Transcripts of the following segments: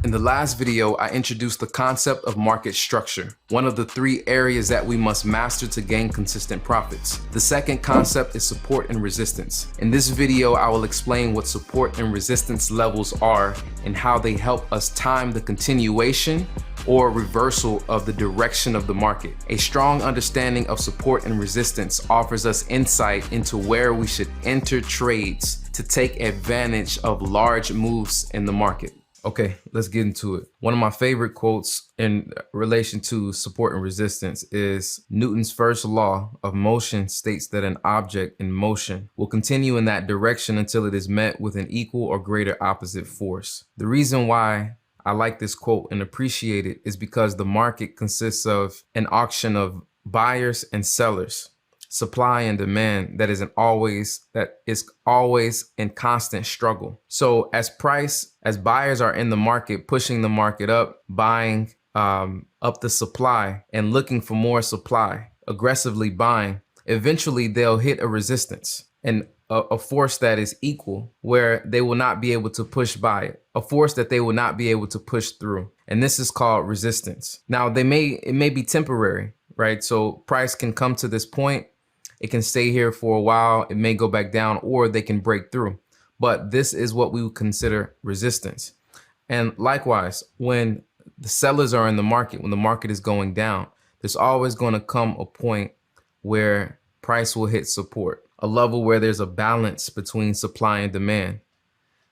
In the last video, I introduced the concept of market structure, one of the 3 areas that we must master to gain consistent profits. The second concept is support and resistance. In this video, I will explain what support and resistance levels are and how they help us time the continuation or reversal of the direction of the market. A strong understanding of support and resistance offers us insight into where we should enter trades to take advantage of large moves in the market. Okay, let's get into it. One of my favorite quotes in relation to support and resistance is Newton's first law of motion states that an object in motion will continue in that direction until it is met with an equal or greater opposite force. The reason why I like this quote and appreciate it is because the market consists of an auction of buyers and sellers, supply and demand that is always in constant struggle. So as buyers are in the market, pushing the market up, buying up the supply and looking for more supply, aggressively buying, eventually they'll hit a resistance and a force that is equal where they will not be able to push by it, a force that they will not be able to push through. And this is called resistance. Now it may be temporary, right? So price can come to this point. It can stay here for a while. It may go back down or they can break through. But this is what we would consider resistance. And likewise, when the sellers are in the market, when the market is going down, there's always going to come a point where price will hit support, a level where there's a balance between supply and demand.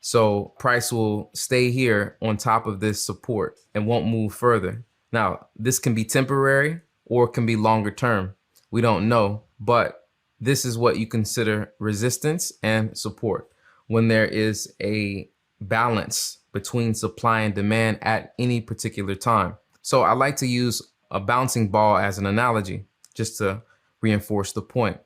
So price will stay here on top of this support and won't move further. Now, this can be temporary or it can be longer term. We don't know, but this is what you consider resistance and support, when there is a balance between supply and demand at any particular time. So I like to use a bouncing ball as an analogy, just to reinforce the point.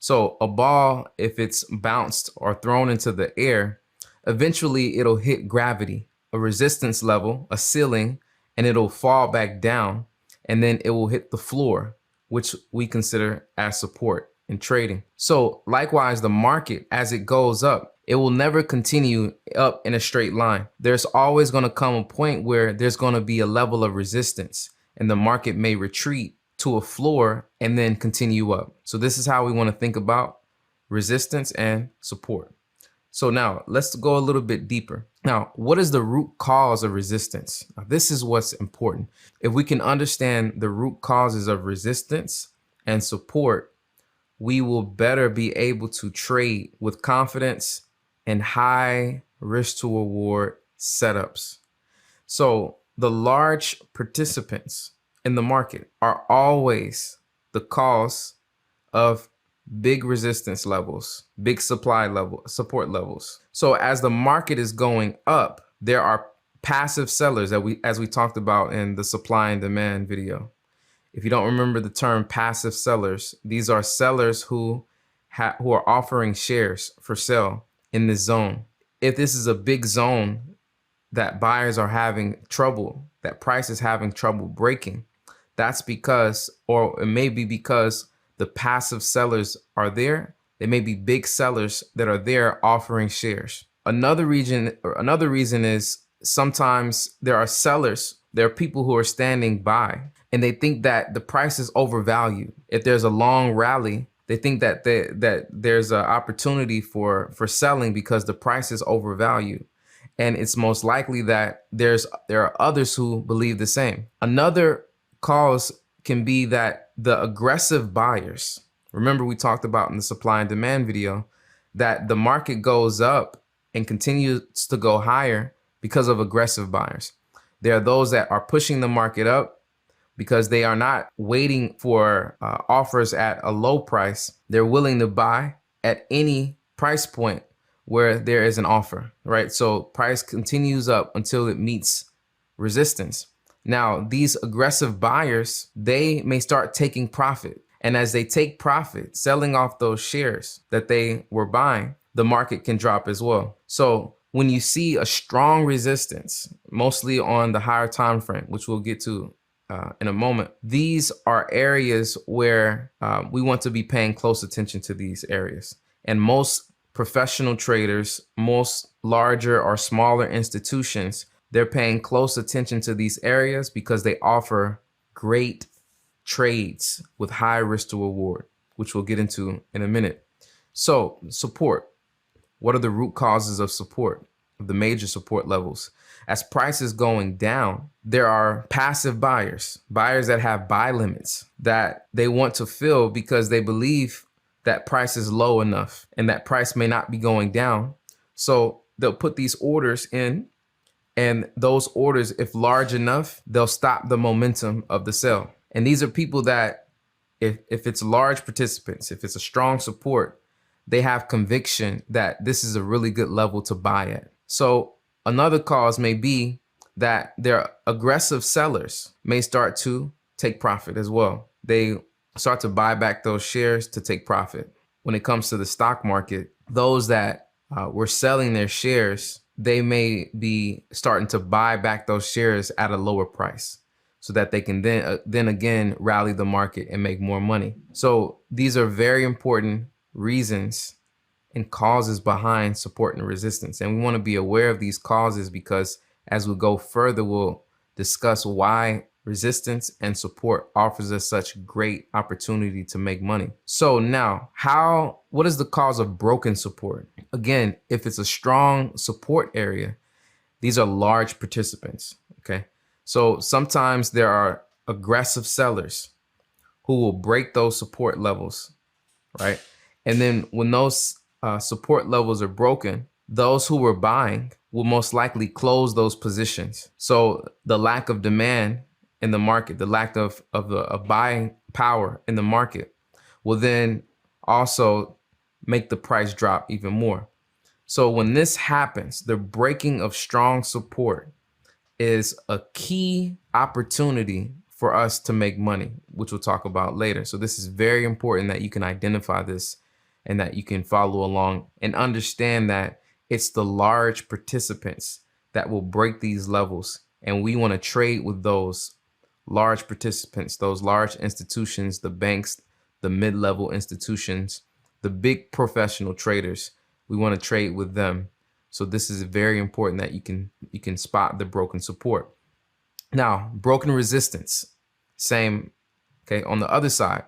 So a ball, if it's bounced or thrown into the air, eventually it'll hit gravity, a resistance level, a ceiling, and it'll fall back down, and then it will hit the floor, which we consider as support in trading. So likewise, the market, as it goes up, it will never continue up in a straight line. There's always going to come a point where there's going to be a level of resistance and the market may retreat to a floor and then continue up. So this is how we want to think about resistance and support. So now let's go a little bit deeper. Now, what is the root cause of resistance? Now, this is what's important. If we can understand the root causes of resistance and support, we will better be able to trade with confidence and high risk to reward setups. So the large participants in the market are always the cause of big resistance levels, big support levels. So as the market is going up, there are passive sellers that as we talked about in the supply and demand video. If you don't remember the term passive sellers, these are sellers who are offering shares for sale in this zone. If this is a big zone that buyers are having trouble, that price is having trouble breaking, that's because, or it may be because the passive sellers are there. There may be big sellers that are there offering shares. Another reason is sometimes there are sellers, there are people who are standing by and they think that the price is overvalued. If there's a long rally, they think that there's an opportunity for selling because the price is overvalued. And it's most likely that there are others who believe the same. Another cause can be that the aggressive buyers, remember we talked about in the supply and demand video, that the market goes up and continues to go higher because of aggressive buyers. There are those that are pushing the market up because they are not waiting for offers at a low price. They're willing to buy at any price point where there is an offer, right? So price continues up until it meets resistance. Now, these aggressive buyers, they may start taking profit. And as they take profit, selling off those shares that they were buying, the market can drop as well. So when you see a strong resistance, mostly on the higher time frame, which we'll get to in a moment, these are areas where we want to be paying close attention to these areas. And most professional traders, most larger or smaller institutions They're paying close attention to these areas because they offer great trades with high risk to reward, which we'll get into in a minute. So support. What are the root causes of support, of the major support levels? As prices going down, there are passive buyers that have buy limits that they want to fill because they believe that price is low enough and that price may not be going down. So they'll put these orders in, and those orders, if large enough, they'll stop the momentum of the sell. And these are people that if it's large participants, if it's a strong support, they have conviction that this is a really good level to buy at. So another cause may be that their aggressive sellers may start to take profit as well. They start to buy back those shares to take profit. When it comes to the stock market, those that were selling their shares, they may be starting to buy back those shares at a lower price so that they can then again rally the market and make more money. So these are very important reasons and causes behind support and resistance. And we want to be aware of these causes because as we go further, we'll discuss why resistance and support offers us such great opportunity to make money. So now, what is the cause of broken support? Again, if it's a strong support area, these are large participants, okay? So sometimes there are aggressive sellers who will break those support levels, right? And then when those support levels are broken, those who were buying will most likely close those positions. So the lack of demand in the market, the lack of buying power in the market will then also make the price drop even more. So when this happens, the breaking of strong support is a key opportunity for us to make money, which we'll talk about later. So this is very important that you can identify this and that you can follow along and understand that it's the large participants that will break these levels. And we want to trade with those large participants, those large institutions, the banks, the mid-level institutions, the big professional traders. We want to trade with them. So this is very important that you can spot the broken support. Now, broken resistance, same, okay, on the other side,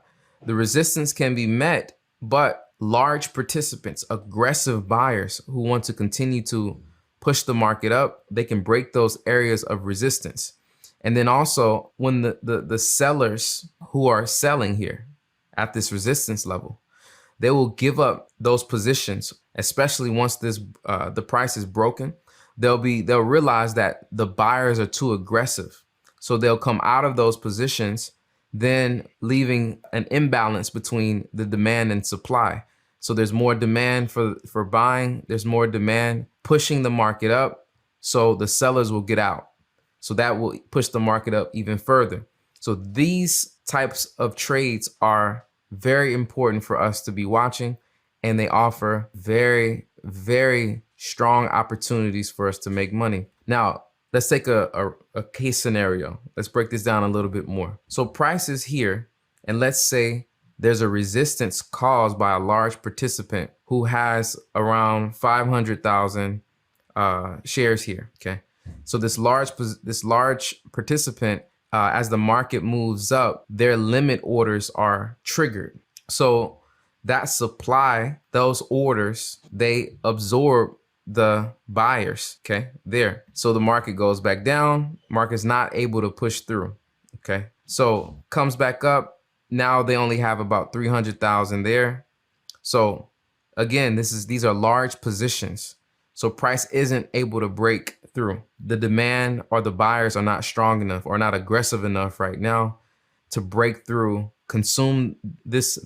the resistance can be met, but large participants, aggressive buyers who want to continue to push the market up, they can break those areas of resistance. And then also when the sellers who are selling here at this resistance level, they will give up those positions, especially once the price is broken. They'll realize that the buyers are too aggressive. So they'll come out of those positions, then leaving an imbalance between the demand and supply. So there's more demand for buying, there's more demand pushing the market up. So the sellers will get out. So that will push the market up even further. So these types of trades are very important for us to be watching, and they offer very, very strong opportunities for us to make money. Now, let's take a case scenario. Let's break this down a little bit more. So price is here, and let's say there's a resistance caused by a large participant who has around 500,000 shares here, okay? So this large participant, as the market moves up, their limit orders are triggered. So that supply, those orders, they absorb the buyers, okay, there. So the market goes back down, market's not able to push through, okay? So comes back up, now they only have about 300,000 there. So again, these are large positions. So price isn't able to break through. The demand or the buyers are not strong enough or not aggressive enough right now to break through, consume these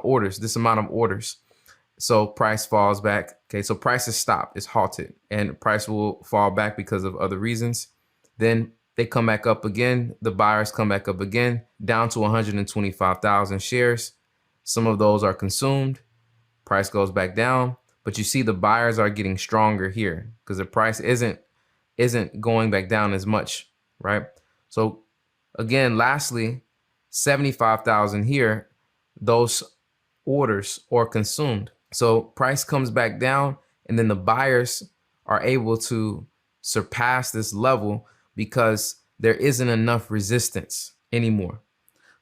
orders, this amount of orders. So price falls back. Okay, so price is stopped, it's halted, and price will fall back because of other reasons. Then they come back up again. The buyers come back up again, down to 125,000 shares. Some of those are consumed. Price goes back down. But you see the buyers are getting stronger here because the price isn't going back down as much, right? So again, lastly, 75,000 here, those orders are consumed. So price comes back down, and then the buyers are able to surpass this level because there isn't enough resistance anymore.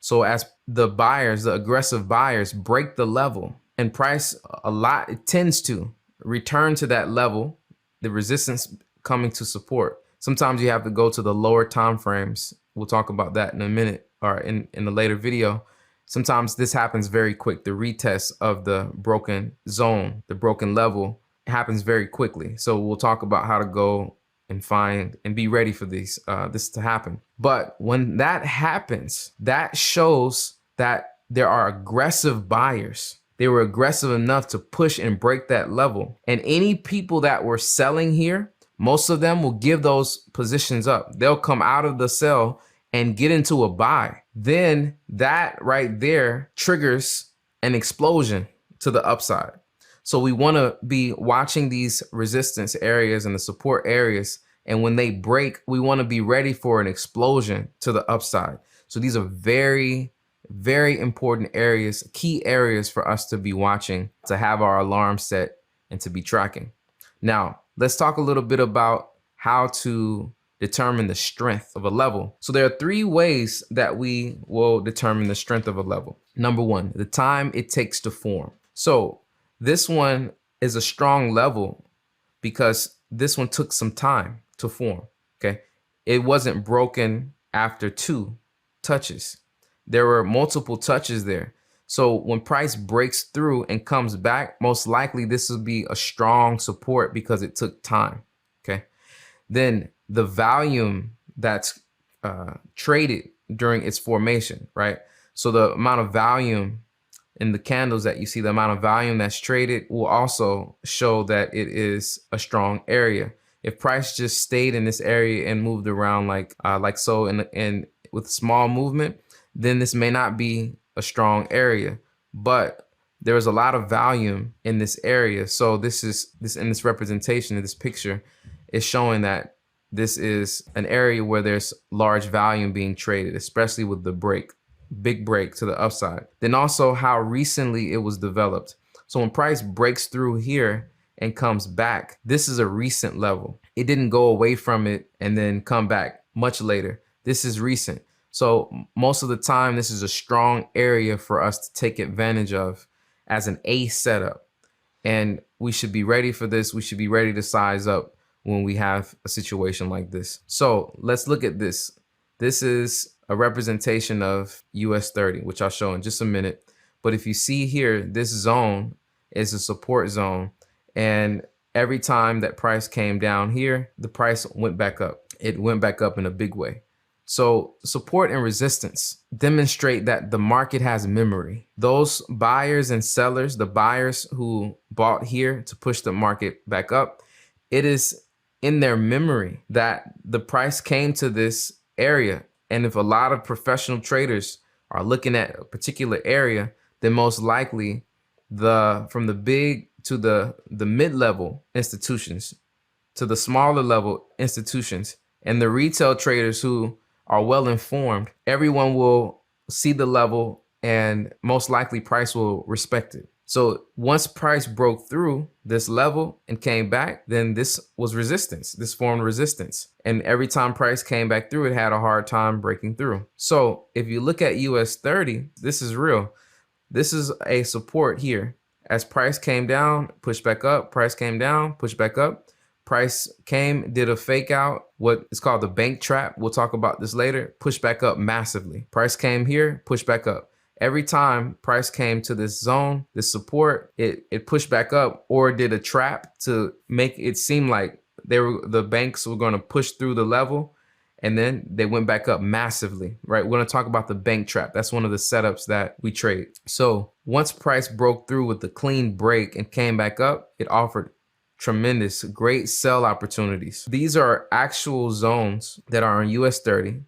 So as the buyers, the aggressive buyers, break the level, and price it tends to return to that level, the resistance coming to support. Sometimes you have to go to the lower time frames. We'll talk about that in a minute, or in a later video. Sometimes this happens very quick. The retest of the broken zone, the broken level, happens very quickly. So we'll talk about how to go and find and be ready for this to happen. But when that happens, that shows that there are aggressive buyers. They were aggressive enough to push and break that level. And any people that were selling here, most of them will give those positions up. They'll come out of the sell and get into a buy. Then that right there triggers an explosion to the upside. So we want to be watching these resistance areas and the support areas. And when they break, we want to be ready for an explosion to the upside. So these are very, very important areas, key areas for us to be watching, to have our alarm set and to be tracking. Now, let's talk a little bit about how to determine the strength of a level. So there are 3 ways that we will determine the strength of a level. Number 1, the time it takes to form. So this one is a strong level because this one took some time to form, okay? It wasn't broken after 2 touches. There were multiple touches there. So when price breaks through and comes back, most likely this will be a strong support because it took time, okay? Then the volume that's traded during its formation, right? So the amount of volume in the candles that you see, the amount of volume that's traded will also show that it is a strong area. If price just stayed in this area and moved around like so and with small movement, then this may not be a strong area. But there is a lot of volume in this area. So this in this representation of this picture is showing that this is an area where there's large volume being traded, especially with the big break to the upside. Then also how recently it was developed. So when price breaks through here and comes back, this is a recent level. It didn't go away from it and then come back much later. This is recent. So most of the time, this is a strong area for us to take advantage of as an A setup. And we should be ready for this. We should be ready to size up when we have a situation like this. So let's look at this. This is a representation of US 30, which I'll show in just a minute. But if you see here, this zone is a support zone. And every time that price came down here, the price went back up. It went back up in a big way. So support and resistance demonstrate that the market has memory. Those buyers and sellers, the buyers who bought here to push the market back up, it is in their memory that the price came to this area. And if a lot of professional traders are looking at a particular area, then most likely from the big to the mid-level institutions to the smaller level institutions and the retail traders who are well informed, everyone will see the level and most likely price will respect it. So once price broke through this level and came back, then this was resistance. This formed resistance. And every time price came back through, it had a hard time breaking through. So if you look at US 30, this is real. This is a support here. As price came down, pushed back up, price came down, pushed back up. Price came, did a fake out, what is called the bank trap. We'll talk about this later. Pushed back up massively. Price came here, pushed back up. Every time price came to this zone, this support, it pushed back up or did a trap to make it seem like the banks were going to push through the level, and then they went back up massively, right? We're going to talk about the bank trap. That's one of the setups that we trade. So once price broke through with the clean break and came back up, it offered tremendous, great sell opportunities. These are actual zones that are on US 30,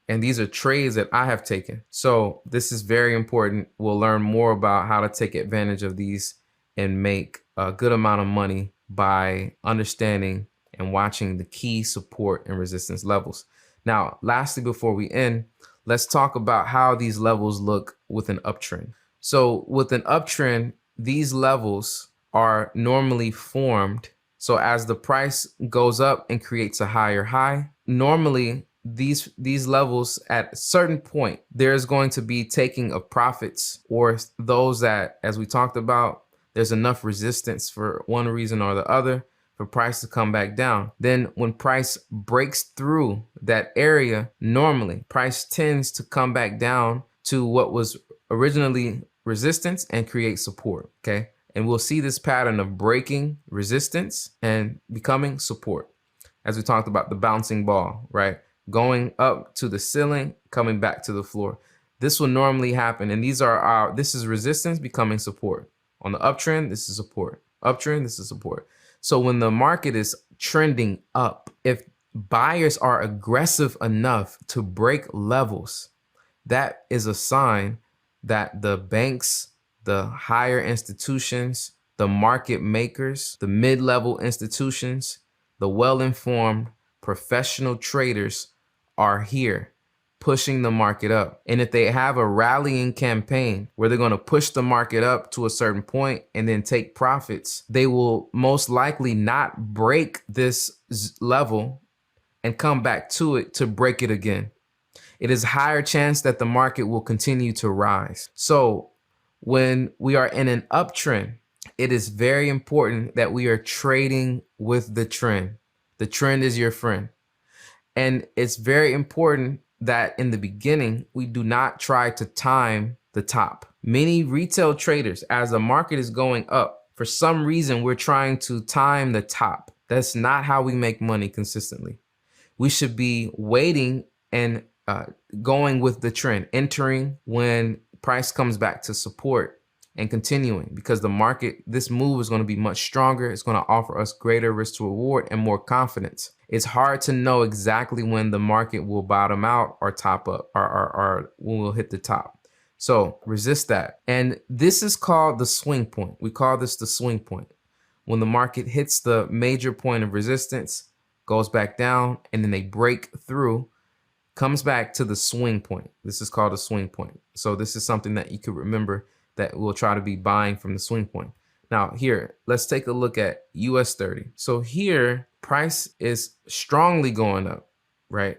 and these are trades that I have taken. So this is very important. We'll learn more about how to take advantage of these and make a good amount of money by understanding and watching the key support and resistance levels. Now, lastly, before we end, let's talk about how these levels look with an uptrend. So with an uptrend, these levels are normally formed So as the price goes up and creates a higher high, normally these levels at a certain point, there's going to be taking of profits, or those that, as we talked about, there's enough resistance for one reason or the other for price to come back down. Then when price breaks through that area, normally price tends to come back down to what was originally resistance and create support. Okay. And we'll see this pattern of breaking resistance and becoming support. As we talked about the bouncing ball, right? Going up to the ceiling, coming back to the floor. This will normally happen. And this is resistance becoming support. On the uptrend, this is support. Uptrend, this is support. So when the market is trending up, if buyers are aggressive enough to break levels, that is a sign that the banks, the higher institutions, the market makers, the mid-level institutions, the well-informed professional traders are here pushing the market up. And if they have a rallying campaign where they're going to push the market up to a certain point and then take profits, they will most likely not break this level and come back to it to break it again. It is a higher chance that the market will continue to rise. So when we are in an uptrend, it is very important that we are trading with the trend. The trend is your friend. And it's very important that in the beginning, we do not try to time the top. Many retail traders, as the market is going up, for some reason, we're trying to time the top. That's not how we make money consistently. We should be waiting and going with the trend, entering when price comes back to support and continuing, because the market, this move is going to be much stronger. It's going to offer us greater risk to reward and more confidence. It's hard to know exactly when the market will bottom out or top up or when we'll hit the top. So resist that. And this is called the swing point. We call this the swing point. When the market hits the major point of resistance, goes back down, and then they break through, comes back to the swing point. This is called a swing point. So this is something that you could remember, that we'll try to be buying from the swing point. Now here, let's take a look at US 30. So here, price is strongly going up, right?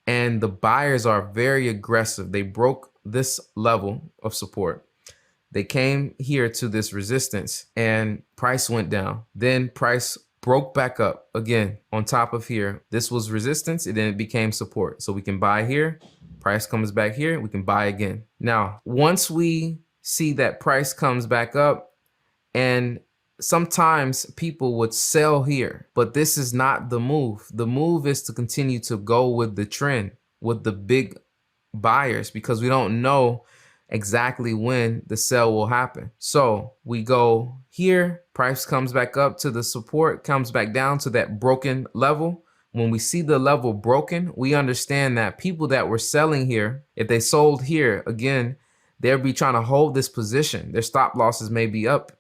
And the buyers are very aggressive. They broke this level of support. They came here to this resistance and price went down. Then price broke back up again on top of here. This was resistance, and then it became support. So we can buy here, price comes back here, we can buy again. Now, once we see that price comes back up, and sometimes people would sell here, but this is not the move. The move is to continue to go with the trend, with the big buyers, because we don't know exactly when the sell will happen. So we go here, price comes back up to the support, comes back down to that broken level. When we see the level broken, we understand that people that were selling here, if they sold here, again, they'll be trying to hold this position. Their stop losses may be up.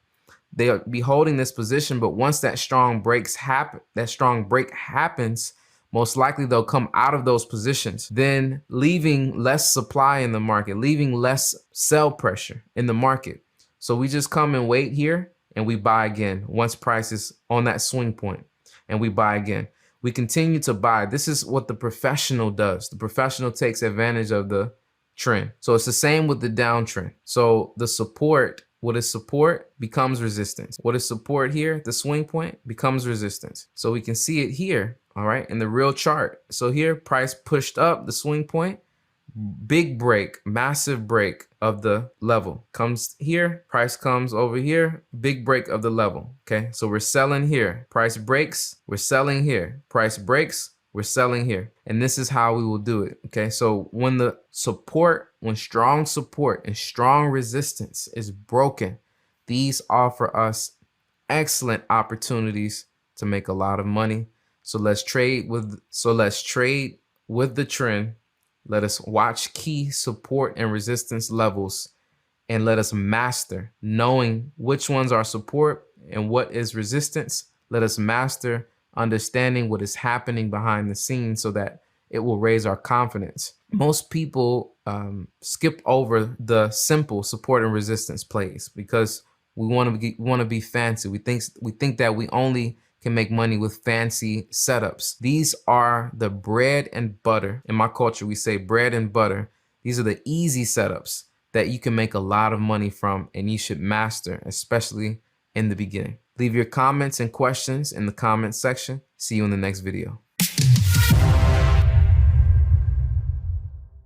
They'll be holding this position, but once that strong break happens, most likely they'll come out of those positions, then leaving less supply in the market, leaving less sell pressure in the market. So we just come and wait here and we buy again once price is on that swing point, and we buy again. We continue to buy. This is what the professional does. The professional takes advantage of the trend. So it's the same with the downtrend. So the support, what is support becomes resistance. What is support here? The swing point becomes resistance. So we can see it here, all right, in the real chart. So here, price pushed up the swing point, big break, massive break of the level. Comes here, price comes over here, big break of the level, okay? So we're selling here. Price breaks, we're selling here. Price breaks, we're selling here. And this is how we will do it, okay? So when the support, when strong support and strong resistance is broken, these offer us excellent opportunities to make a lot of money. So let's trade with the trend. Let us watch key support and resistance levels, and let us master knowing which ones are support and what is resistance. Let us master understanding what is happening behind the scenes so that it will raise our confidence. Most people skip over the simple support and resistance plays because we want to be fancy. We think that we only can make money with fancy setups. These are the bread and butter. In my culture, we say bread and butter. These are the easy setups that you can make a lot of money from, and you should master, especially in the beginning. Leave your comments and questions in the comment section. See you in the next video.